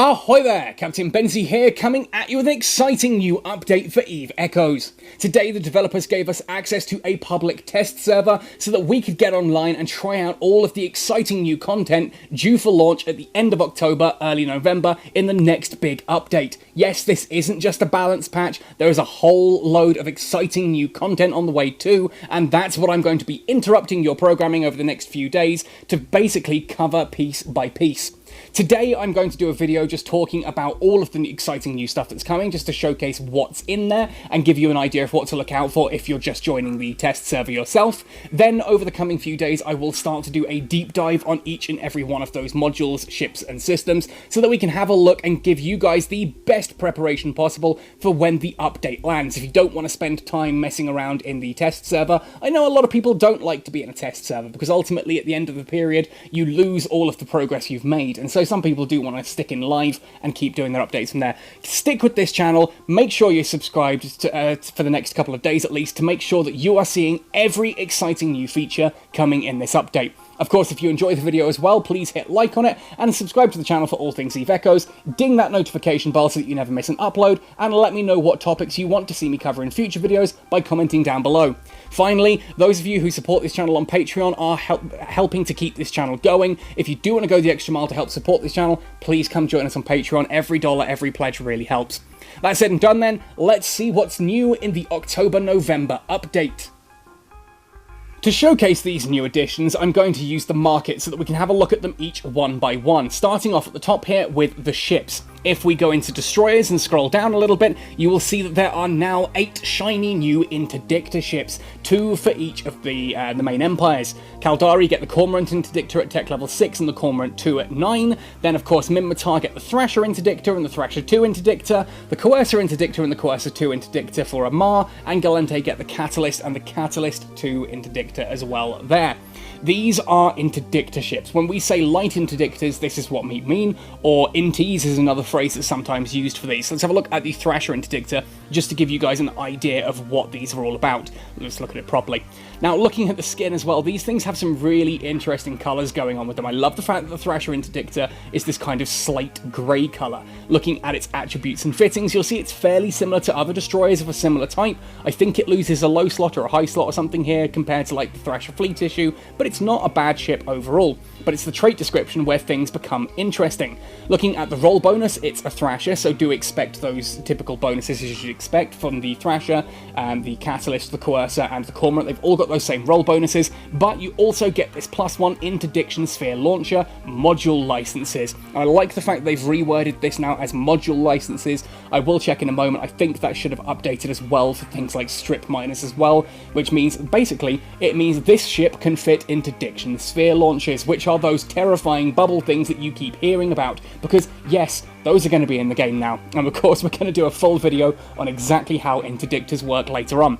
Ahoy there, Captain Benzie here, coming at you with an exciting new update for EVE Echoes. Today the developers gave us access to a public test server so that we could get online and try out all of the exciting new content due for launch at the end of October, early November in the next big update. Yes, this isn't just a balance patch, there is a whole load of exciting new content on the way too, and that's what I'm going to be interrupting your programming over the next few days to basically cover piece by piece. Today I'm going to do a video just talking about all of the exciting new stuff that's coming, just to showcase what's in there and give you an idea of what to look out for if you're just joining the test server yourself. Then over the coming few days I will start to do a deep dive on each and every one of those modules, ships and systems so that we can have a look and give you guys the best preparation possible for when the update lands. If you don't want to spend time messing around in the test server, I know a lot of people don't like to be in a test server because ultimately at the end of the period you lose all of the progress you've made, and so some people do want to stick in live and keep doing their updates from there. Stick with this channel, make sure you're subscribed to, for the next couple of days at least, to make sure that you are seeing every exciting new feature coming in this update. Of course, if you enjoy the video as well, please hit like on it and subscribe to the channel for all things EVE Echoes. Ding that notification bell so that you never miss an upload, and let me know what topics you want to see me cover in future videos by commenting down below. Finally, those of you who support this channel on Patreon are helping to keep this channel going. If you do want to go the extra mile to help support this channel, please come join us on Patreon. Every dollar, every pledge really helps. That said and done then, let's see what's new in the October-November update. To showcase these new additions, I'm going to use the market so that we can have a look at them each one by one, starting off at the top here with the ships. If we go into destroyers and scroll down a little bit, you will see that there are now 8 shiny new Interdictor ships, 2 for each of the main empires. Caldari get the Cormorant Interdictor at tech level 6 and the Cormorant 2 at 9. Then of course Minmatar get the Thresher Interdictor and the Thresher 2 Interdictor, the Coercer Interdictor and the Coercer 2 Interdictor for Amar, and Galente get the Catalyst and the Catalyst 2 Interdictor as well there. These are Interdictor ships. When we say light interdictors, this is what we mean, or inties is another phrase that's sometimes used for these. So let's have a look at the Thresher Interdictor, just to give you guys an idea of what these are all about. Let's look at it properly. Now, looking at the skin as well, these things have some really interesting colours going on with them. I love the fact that the Thresher Interdictor is this kind of slate grey colour. Looking at its attributes and fittings, you'll see it's fairly similar to other destroyers of a similar type. I think it loses a low slot or a high slot or something here compared to like the Thresher Fleet issue, but it's not a bad ship overall. But it's the trait description where things become interesting. Looking at the roll bonus, it's a Thrasher, so do expect those typical bonuses as you should expect from the Thrasher, the Catalyst, the Coercer, and the Cormorant. They've all got those same roll bonuses, but you also get this +1 Interdiction Sphere Launcher module licenses. I like the fact they've reworded this now as module licenses. I will check in a moment. I think that should have updated as well for things like strip miners as well, which means basically it means this ship can fit Interdiction Sphere launchers, which are those terrifying bubble things that you keep hearing about, because yes, those are going to be in the game now, and of course we're going to do a full video on exactly how interdictors work later on.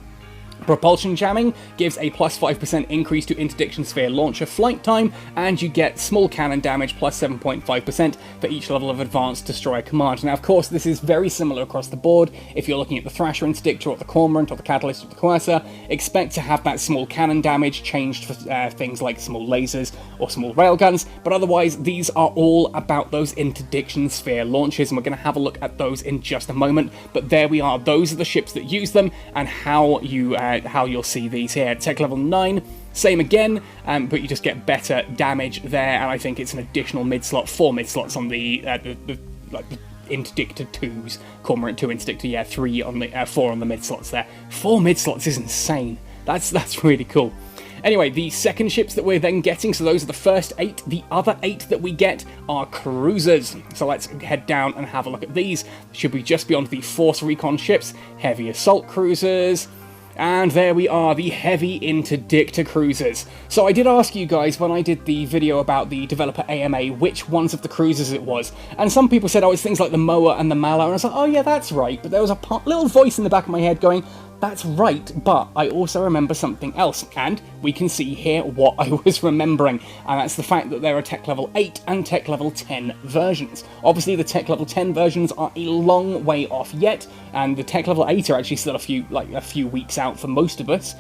Propulsion jamming gives a +5% increase to Interdiction Sphere launcher flight time, and you get small cannon damage +7.5% for each level of advanced destroyer command. Now of course this is very similar across the board. If you're looking at the Thresher Interdictor or the Cormorant or the Catalyst or the Coercer, expect to have that small cannon damage changed for things like small lasers or small railguns, but otherwise these are all about those Interdiction Sphere launchers, and we're going to have a look at those in just a moment. But there we are, those are the ships that use them and how you'll see these here. Tech level 9, same again, but you just get better damage there, and I think it's an additional mid-slot, 4 mid-slots on the Interdictor 2s, Cormorant 2 Interdictor, yeah, 3 on the 4 on the mid-slots there. 4 mid-slots is insane. That's really cool. Anyway, the second ships that we're then getting, so those are the first 8. The other 8 that we get are cruisers. So let's head down and have a look at these. Should we just be on the Force Recon ships, heavy assault cruisers, and there we are, the heavy Interdictor cruisers. So I did ask you guys when I did the video about the developer AMA which ones of the cruisers it was, and some people said, oh, it's things like the Moa and the Mala, and I was like, oh yeah, that's right, but there was a little voice in the back of my head going, that's right, but I also remember something else, and we can see here what I was remembering, and that's the fact that there are tech level 8 and tech level 10 versions. Obviously the tech level 10 versions are a long way off yet, and the tech level 8 are actually still a few weeks out for most of us.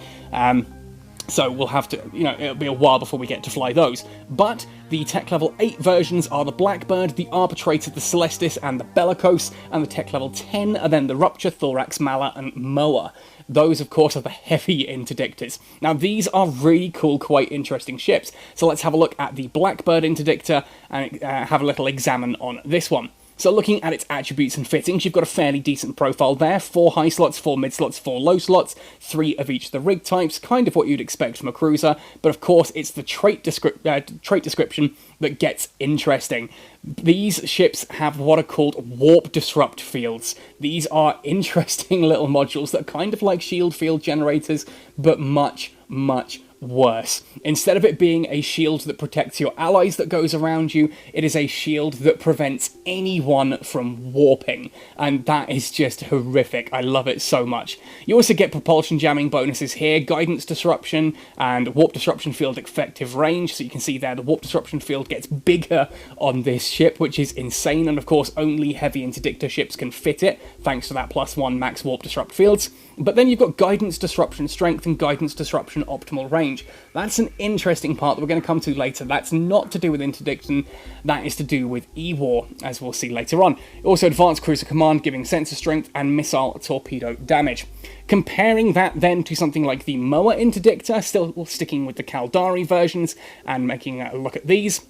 So we'll have to, it'll be a while before we get to fly those. But the tech level 8 versions are the Blackbird, the Arbitrator, the Celestis, and the Bellicose, and the tech level 10 are then the Rupture, Thorax, Mala, and Moa. Those, of course, are the heavy interdictors. Now, these are really cool, quite interesting ships. So let's have a look at the Blackbird interdictor and have a little examine on this one. So looking at its attributes and fittings, you've got a fairly decent profile there. 4 high slots, 4 mid slots, 4 low slots, 3 of each of the rig types, kind of what you'd expect from a cruiser, but of course it's the trait description that gets interesting. These ships have what are called warp disrupt fields. These are interesting little modules that are kind of like shield field generators, but much, much worse. Instead of it being a shield that protects your allies that goes around you, it is a shield that prevents anyone from warping, and that is just horrific. I love it so much. You also get propulsion jamming bonuses here, guidance disruption, and warp disruption field effective range, so you can see there the warp disruption field gets bigger on this ship, which is insane, and of course only heavy interdictor ships can fit it, thanks to that +1 max warp disrupt fields. But then you've got guidance disruption strength and guidance disruption optimal range. That's an interesting part that we're going to come to later. That's not to do with interdiction, that is to do with E-War, as we'll see later on. Also advanced cruiser command, giving sensor strength and missile torpedo damage. Comparing that then to something like the Moa interdictor, still sticking with the Caldari versions and making a look at these.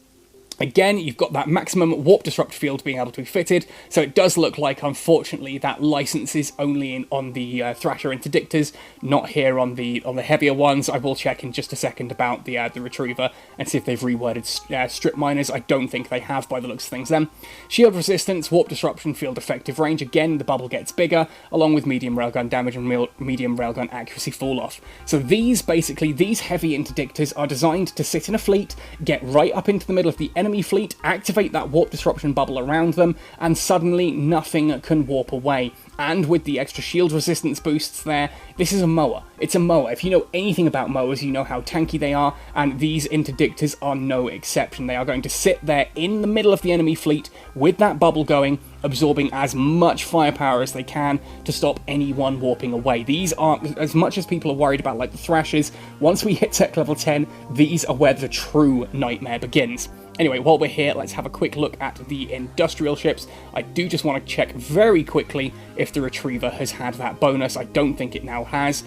Again, you've got that maximum warp disrupt field being able to be fitted, so it does look like, unfortunately, that license is only on the Thresher Interdictors, not here on the heavier ones. I will check in just a second about the Retriever and see if they've reworded strip miners. I don't think they have by the looks of things then. Shield resistance, warp disruption, field effective range. Again, the bubble gets bigger, along with medium railgun damage and medium railgun accuracy fall off. So these heavy interdictors are designed to sit in a fleet, get right up into the middle of the enemy fleet, activate that warp disruption bubble around them, and suddenly nothing can warp away. And with the extra shield resistance boosts there, this is a Moa. It's a Moa. If you know anything about Moas, you know how tanky they are, and these interdictors are no exception. They are going to sit there in the middle of the enemy fleet with that bubble going, absorbing as much firepower as they can to stop anyone warping away. These are, as much as people are worried about like the Thrashers, once we hit tech level 10, these are where the true nightmare begins. Anyway, while we're here, let's have a quick look at the industrial ships. I do just want to check very quickly if the Retriever has had that bonus. I don't think it now has.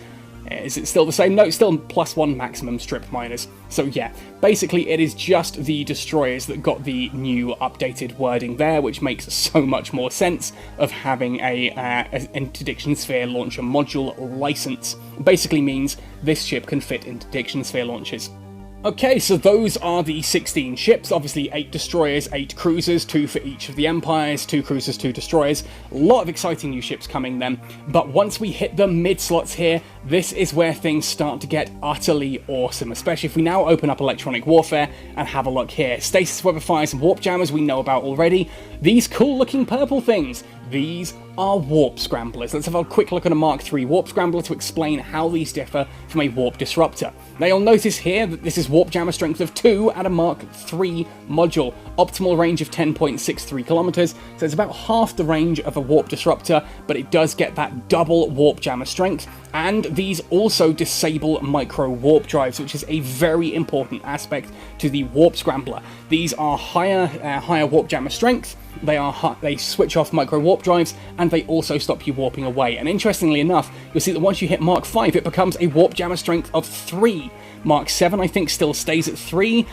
Is it still the same? No, it's still +1 maximum strip miners. So yeah, basically it is just the destroyers that got the new updated wording there, which makes so much more sense of having an interdiction sphere launcher module license. Basically means this ship can fit interdiction sphere launchers. Okay, so those are the 16 ships, obviously 8 destroyers, 8 cruisers, 2 for each of the empires, 2 cruisers, 2 destroyers. A lot of exciting new ships coming then, but once we hit the mid-slots here, this is where things start to get utterly awesome, especially if we now open up electronic warfare and have a look here. Stasis Weapon fires and warp jammers we know about already. These cool-looking purple things, these are warp scramblers. Let's have a quick look at a Mark III warp scrambler to explain how these differ from a warp disruptor. Now you'll notice here that this is warp jammer strength of 2 at a Mark III module, optimal range of 10.63 kilometers, so it's about half the range of a warp disruptor, but it does get that double warp jammer strength, and these also disable micro warp drives, which is a very important aspect to the warp scrambler. These are higher warp jammer strength, they switch off micro warp drives, and they also stop you warping away. And interestingly enough, you'll see that once you hit Mark 5, it becomes a warp jammer strength of 3. Mark 7, I think, still stays at 3.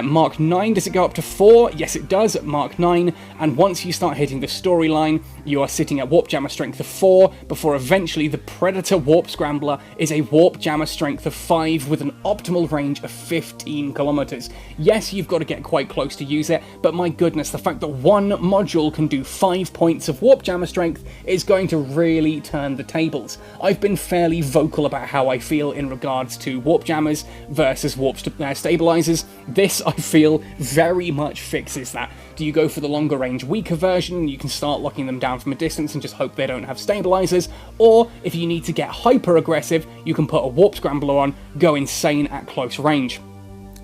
Mark 9, does it go up to 4? Yes, it does at Mark 9. And once you start hitting the storyline, you are sitting at warp jammer strength of 4, before eventually the Predator Warp Scrambler is a warp jammer strength of 5 with an optimal range of 15 kilometers. Yes, you've got to get quite close to use it, but my goodness, the fact that one module can do 5 points of warp jammer strength is going to really turn the tables. I've been fairly vocal about how I feel in regards to warp jammers versus warp stabilizers. This, I feel, very much fixes that. Do you go for the longer range, weaker version? You can start locking them down from a distance and just hope they don't have stabilizers. Or, if you need to get hyper aggressive, you can put a warp scrambler on, go insane at close range.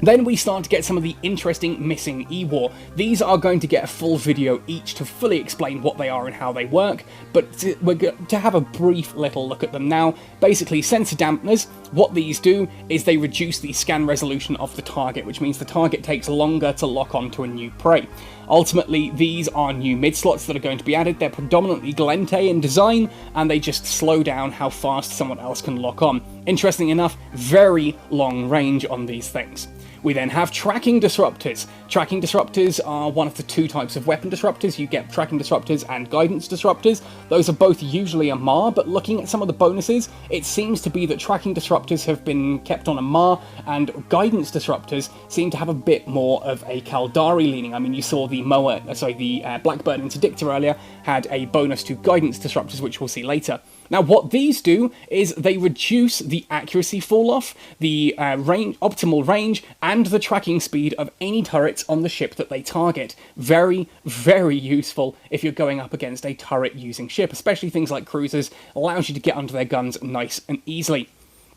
Then we start to get some of the interesting missing E-War. These are going to get a full video each to fully explain what they are and how they work, but we're going to have a brief little look at them now. Basically, sensor dampeners, what these do is they reduce the scan resolution of the target, which means the target takes longer to lock onto a new prey. Ultimately, these are new mid-slots that are going to be added. They're predominantly Glente in design, and they just slow down how fast someone else can lock on. Interesting enough, very long range on these things. We then have tracking disruptors. Tracking disruptors are one of the two types of weapon disruptors. You get tracking disruptors and guidance disruptors. Those are both usually a MAR, but looking at some of the bonuses, it seems to be that tracking disruptors have been kept on a MAR, and guidance disruptors seem to have a bit more of a Caldari leaning. I mean, you saw the Blackbird Interdictor earlier had a bonus to guidance disruptors, which we'll see later. Now, what these do is they reduce the accuracy fall-off, the optimal range, and the tracking speed of any turrets on the ship that they target. Very, very useful if you're going up against a turret-using ship, especially things like cruisers. Allows you to get under their guns nice and easily.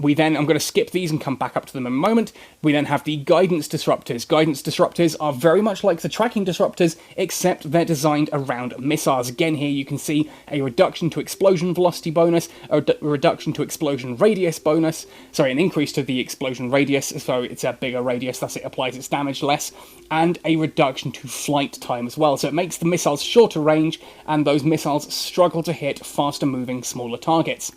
I'm going to skip these and come back up to them in a moment. We then have the guidance disruptors. Guidance disruptors are very much like the tracking disruptors, except they're designed around missiles. Again, here you can see a reduction to explosion velocity bonus, a reduction to explosion radius bonus, an increase to the explosion radius, so it's a bigger radius, thus it applies its damage less, and a reduction to flight time as well. So it makes the missiles shorter range, and those missiles struggle to hit faster moving, smaller targets.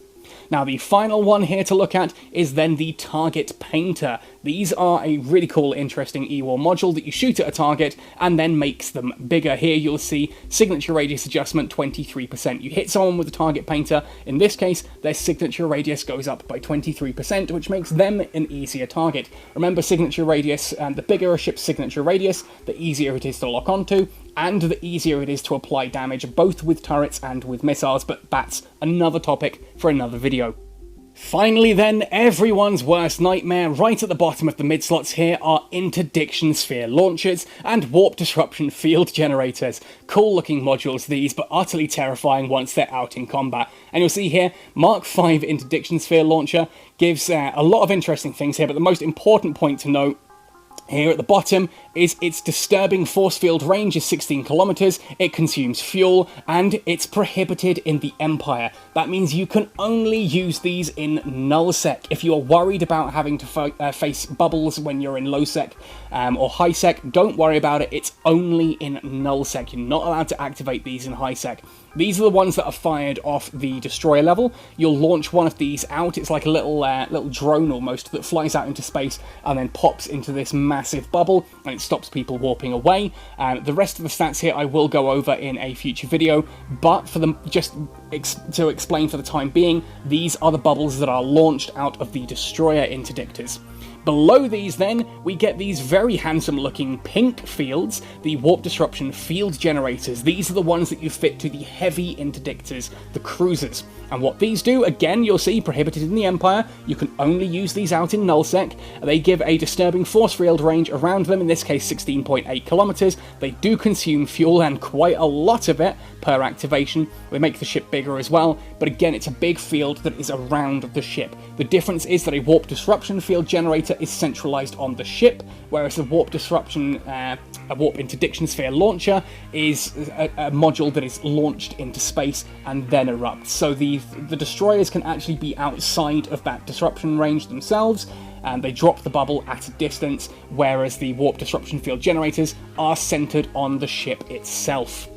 Now, the final one here to look at is then the Target Painter. These are a really cool, interesting E-War module that you shoot at a target and then makes them bigger. Here you'll see signature radius adjustment 23%. You hit someone with a Target Painter, in this case, their signature radius goes up by 23%, which makes them an easier target. Remember, signature radius, the bigger a ship's signature radius, the easier it is to lock onto, and the easier it is to apply damage, both with turrets and with missiles, but that's another topic for another video. Finally then, everyone's worst nightmare, right at the bottom of the mid-slots here are Interdiction Sphere launchers and Warp Disruption field generators. Cool looking modules these, but utterly terrifying once they're out in combat. And you'll see here, Mark V Interdiction Sphere launcher gives a lot of interesting things here, but the most important point to note here at the bottom is its disturbing force field range is 16 kilometers, it consumes fuel, and it's prohibited in the Empire. That means you can only use these in nullsec. If you are worried about having to face bubbles when you're in low sec or high sec, don't worry about it, it's only in nullsec. You're not allowed to activate these in high sec. These are the ones that are fired off the destroyer level. You'll launch one of these out. It's like a little drone almost that flies out into space and then pops into this massive bubble, and it stops people warping away. The rest of the stats here I will go over in a future video, but for them, to explain for the time being, these are the bubbles that are launched out of the destroyer interdictors. Below these then, we get these very handsome looking pink fields, the Warp Disruption field generators. These are the ones that you fit to the heavy interdictors, the cruisers. And what these do, again, you'll see prohibited in the Empire, you can only use these out in nullsec. They give a disturbing force field range around them, in this case 16.8 kilometers. They do consume fuel, and quite a lot of it per activation. They make the ship bigger as well, but again, it's a big field that is around the ship. The difference is that a Warp Disruption field generator is centralized on the ship, whereas a Warp Interdiction Sphere launcher is a module that is launched into space and then erupts. So the destroyers can actually be outside of that disruption range themselves, and they drop the bubble at a distance, whereas the Warp Disruption field generators are centered on the ship itself.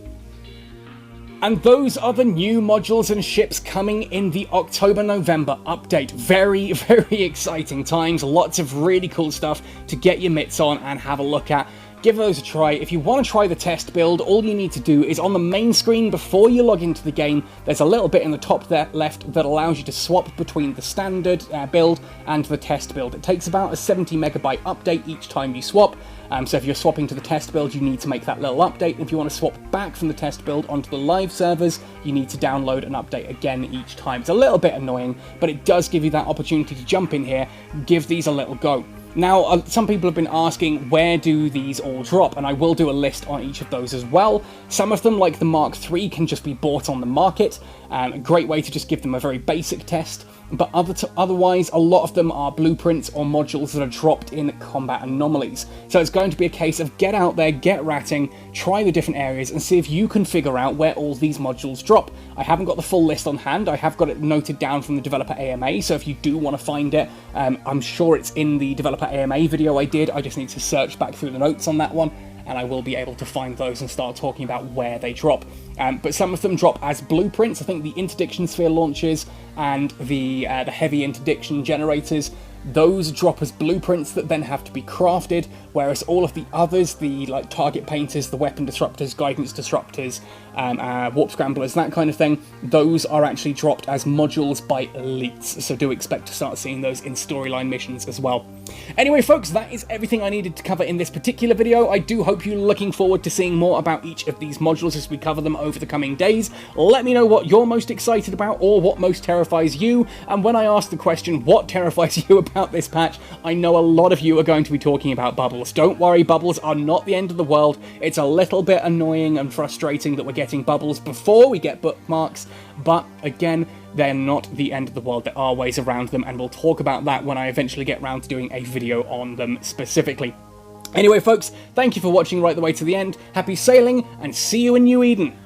And those are the new modules and ships coming in the October-November update. Very, very exciting times. Lots of really cool stuff to get your mitts on and have a look at. Give those a try. If you want to try the test build, all you need to do is on the main screen before you log into the game, there's a little bit in the top there left that allows you to swap between the standard build and the test build. It takes about a 70 megabyte update each time you swap. So if you're swapping to the test build, you need to make that little update. If you want to swap back from the test build onto the live servers, you need to download an update again each time. It's a little bit annoying, but it does give you that opportunity to jump in here, give these a little go. Now, some people have been asking, where do these all drop? And I will do a list on each of those as well. Some of them, like the Mark III, can just be bought on the market. A great way to just give them a very basic test. but otherwise a lot of them are blueprints or modules that are dropped in combat anomalies. So it's going to be a case of get out there, get ratting, try the different areas, and see if you can figure out where all these modules drop. I haven't got the full list on hand, I have got it noted down from the developer AMA, so if you do want to find it, I'm sure it's in the developer AMA video I did. I just need to search back through the notes on that one, and I will be able to find those and start talking about where they drop. But some of them drop as blueprints. I think the interdiction sphere launchers and the heavy interdiction generators, those drop as blueprints that then have to be crafted, whereas all of the others, the like target painters, the weapon disruptors, guidance disruptors, warp scramblers, that kind of thing, those are actually dropped as modules by elites, so do expect to start seeing those in storyline missions as well. Anyway folks, that is everything I needed to cover in this particular video. I do hope you're looking forward to seeing more about each of these modules as we cover them over the coming days. Let me know what you're most excited about or what most terrifies you, and when I ask the question, what terrifies you about this patch, I know a lot of you are going to be talking about bubbles. Don't worry, bubbles are not the end of the world. It's a little bit annoying and frustrating that we're getting bubbles before we get bookmarks, but again, they're not the end of the world. There are ways around them, and we'll talk about that when I eventually get around to doing a video on them specifically. Anyway folks, thank you for watching right the way to the end. Happy sailing, and see you in New Eden!